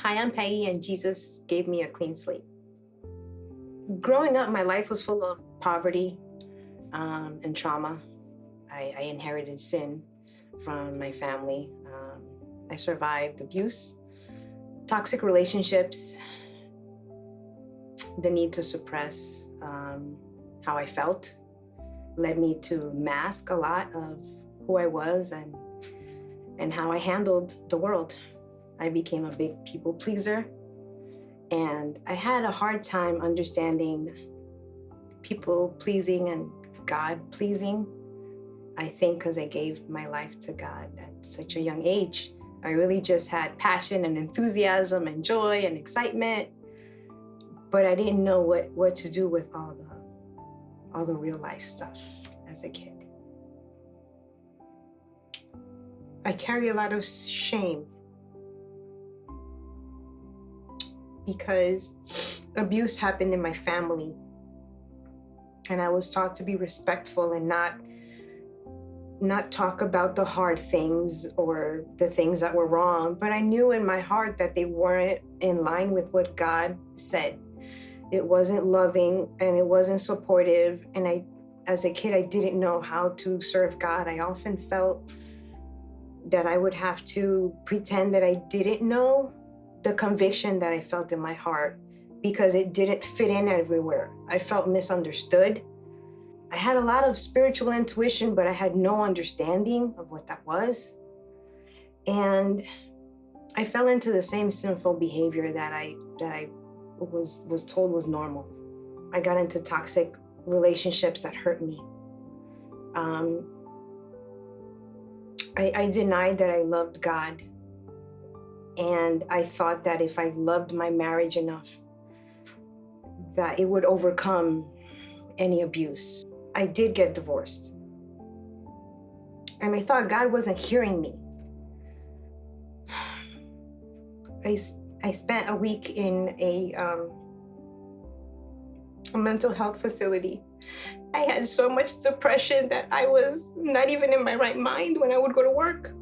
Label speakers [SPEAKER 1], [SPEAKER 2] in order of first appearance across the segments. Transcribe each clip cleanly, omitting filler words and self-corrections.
[SPEAKER 1] Hi, I'm Peggy, and Jesus gave me a clean slate. Growing up, my life was full of poverty and trauma. I inherited sin from my family. I survived abuse, toxic relationships, the need to suppress how I felt led me to mask a lot of who I was and how I handled the world. I became a big people pleaser, and I had a hard time understanding people pleasing and God pleasing. I think because I gave my life to God at such a young age. I really just had passion and enthusiasm and joy and excitement, but I didn't know what to do with all the real life stuff as a kid. I carry a lot of shame because abuse happened in my family, and I was taught to be respectful and not talk about the hard things or the things that were wrong, but I knew in my heart that they weren't in line with what God said. It wasn't loving and it wasn't supportive, and as a kid, I didn't know how to serve God. I often felt that I would have to pretend that I didn't know the conviction that I felt in my heart because it didn't fit in everywhere. I felt misunderstood. I had a lot of spiritual intuition, but I had no understanding of what that was. And I fell into the same sinful behavior that I was told was normal. I got into toxic relationships that hurt me. I denied that I loved God. And I thought that if I loved my marriage enough, that it would overcome any abuse. I did get divorced. And I thought God wasn't hearing me. I spent a week in a mental health facility. I had so much depression that I was not even in my right mind when I would go to work.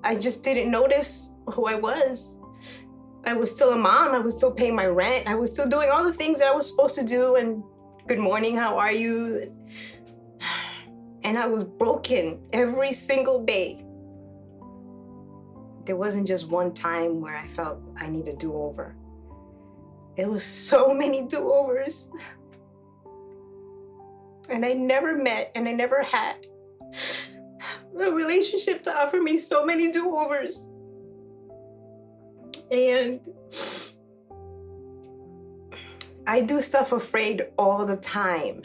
[SPEAKER 1] I just didn't notice who I was. I was still a mom. I was still paying my rent. I was still doing all the things that I was supposed to do. And good morning, how are you? And I was broken every single day. There wasn't just one time where I felt I need a do-over. It was so many do-overs. And I never met and I never had a relationship to offer me so many do-overs. And I do stuff afraid all the time.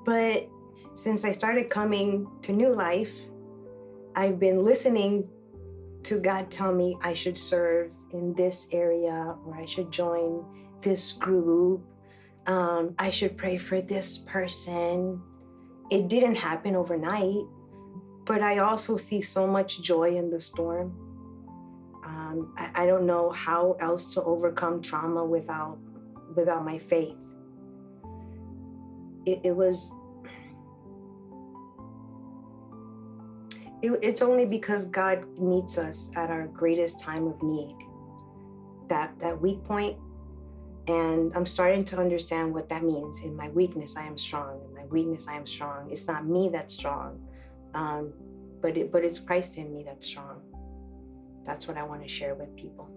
[SPEAKER 1] But since I started coming to New Life, I've been listening to God tell me I should serve in this area, or I should join this group. I should pray for this person. It didn't happen overnight, but I also see so much joy in the storm. I don't know how else to overcome trauma without my faith. It's only because God meets us at our greatest time of need, that weak point, and I'm starting to understand what that means. In my weakness, I am strong. In my weakness, I am strong. It's not me that's strong, but it's Christ in me that's strong. That's what I want to share with people.